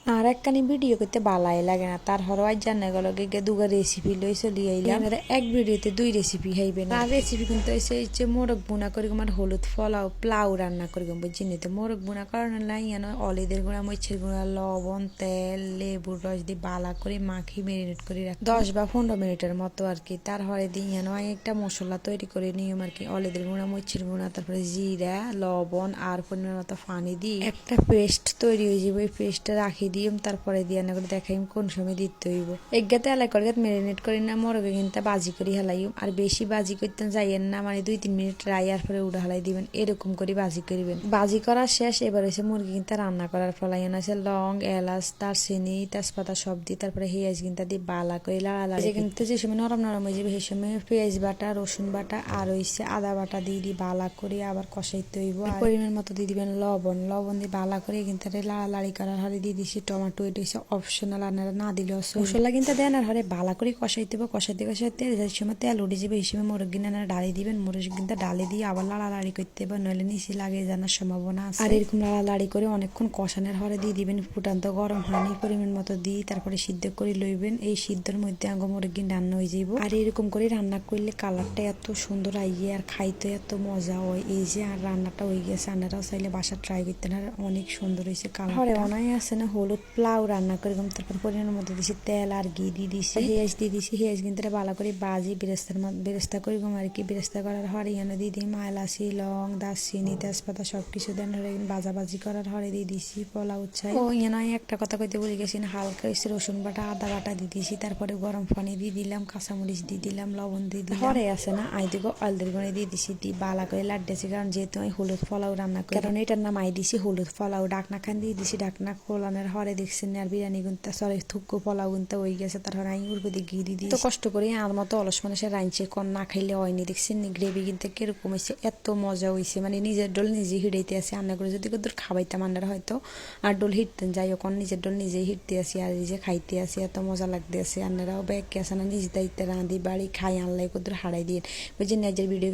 আর একখানি ভিডিও করতে বালাই লাগে না তার হরওয়াই জানা গেল গে দুগা রেসিপি লই চলি আইলাম এক ভিডিওতে 2 রেসিপি খাইবেন আর রেসিপি কিন্তু এসে মোরগ বুনা করি আমার হলুদ ফলাও প্লাউ রান্না করি বুঝছি তো মোরগ বুনা কারণ লাই অলিদের গুঁড়া মরিচের গুঁড়া লবণ তেল লেবুর রস দিয়ে বালা করে মাখি মেরিনেট করে রাখি 10 বা 15 মিনিটের মতো আর কি তার হরে দিয়ে একটা মশলা তৈরি করে নিয়ম আর কি অলিদের গুঁড়া মরিচের গুঁড়া তারপরে জিরা লবণ আর পরিমাণ মতো পানি দিয়ে একটা পেস্ট তৈরি হয়ে যাবে ওই পেস্টটা রাখি দিম তারপরে দিয়ে না করে দেখাইম কোন সময় দিতে হইব এগাতে এলাই করে ম্যারিনেট করি না মোরগে কিন্তু বাজি করে হেলাইম আর বেশি বাজি করতে যাইয়েন না মানে 2-3 মিনিট রাইয়ার পরে উড়া হেলাই দিবেন এরকম করে বাজি করবেন বাজি করা শেষ এবার হচ্ছে মুরগি কিন্তু রান্না করার ফলাইন আছে লং এলাচ দারচিনি তেজপাতা সব দিয়ে তারপরে পেঁয়াজ কিন্তু দিয়ে বালা করে লাড়ালাড়ি কিন্তু যে সময় নরম নরম হয়ে যাবে সেই সময় পেঁয়াজ বাটা রসুন বাটা আর হইছে আদা বাটা দিয়ে বালা করে আবার কষাইতে হইব আর পরিমাণ মতো দিয়ে দিবেন লবণ দিয়ে বালা করে কিন্তু লাড়ালাড়ি করার হরে দিয়ে দিছি টমেটো এটা হচ্ছে অপশনাল আপনারা না দিলেও মশলা কিন্তু দেন আর হরে বালা করে কষাইতে হবে কষাইতে যে সময় তেল উঠে যাবে এই সময় মোরগ কিনে ডালি দিবেন মোরগ কিন্তু ডালি দিয়ে আবার লাড়ালাড়ি করতে হবে নইলে নিচে লাগে জানার সম্ভাবনা আছে আর এরকম লাড়ালাড়ি করে অনেকক্ষণ কষানোর হরে দিয়ে দিবেন ফুটান্ত গরম পানি পরিমাণ মতো দিয়ে তারপরে সিদ্ধ করে লইবেন এই সিদ্ধর মধ্যে আগে মোরগ রান্না হয়ে যাইব আর এরকম করে রান্না করলে কালারটা এত সুন্দর আইয়ে আর খাইতে এত মজা হয় এই যে আর রান্নাটা হয়ে গেছে আপনারাও চাইলে বাসা ট্রাই করতে না অনেক সুন্দর হয়েছে কালার হরে অনাই আছে না হলুদ প্লাউ রান্না করে তারপর পরিমাণের মধ্যে দিছি তেল আর ঘি দিয়ে দিছি পেঁয়াজ দিয়ে দিছি পেঁয়াজ কিন্তু ভালো করে বাজি বেরেস্তা করে আর কি বেরেস্তা করার হরে এনে দিয়ে দিই এলাচি লং দারচিনি তেজপাতা সবকিছু দেন বাজি করার হরে দিয়ে দিছি পোলাও চাই ও নয় একটা কথা কইতে বলে গেছি হালকা এসে রসুন বাটা আদা বাটা দিয়ে দিছি তারপরে গরম পানি দিয়ে দিলাম কাঁচামরিচ দিয়ে দিলাম লবণ দিয়ে দিলাম হরে আছে না দিকে অলদের গুঁড়ে দিয়ে দিছি দিয়ে বালা করে লাড্ডেছি কারণ যেহেতু আমি হলুদ পোলাও রান্না করি কারণ এটার নাম দিছি হলুদ পোলাও ডাকনা খান দিয়ে দিছি ডাকনা খোলানোর হরে দেখছেন আর বিরিয়ানি গুনতে সরি থুকু পোলাও গুনতে হয়ে গেছে তারপর আমি উর্বর দিয়ে ঘি দিয়ে তো কষ্ট করি আর মতো অলস মানুষের রাঁধছে কন না খাইলে হয়নি দেখছেন গ্রেভি কিন্তু কিরকম হয়েছে এত মজা হয়েছে মানে নিজের ডোল নিজে হিড়াইতে আসি রান্না করে যদি কত খাবাইতাম আন্নারা হয়তো আর ডোল হিটতেন যাই হোক নিজের ডোল নিজেই হিটতে আসি আর নিজে খাইতে আসি এত মজা লাগতে আসে আন্নারাও ব্যাগ কে আসে না নিজ দায়িত্বে রাঁধি বাড়ি খাই আনলাই কত হারাই দিয়ে বুঝি নিজের ভিডিও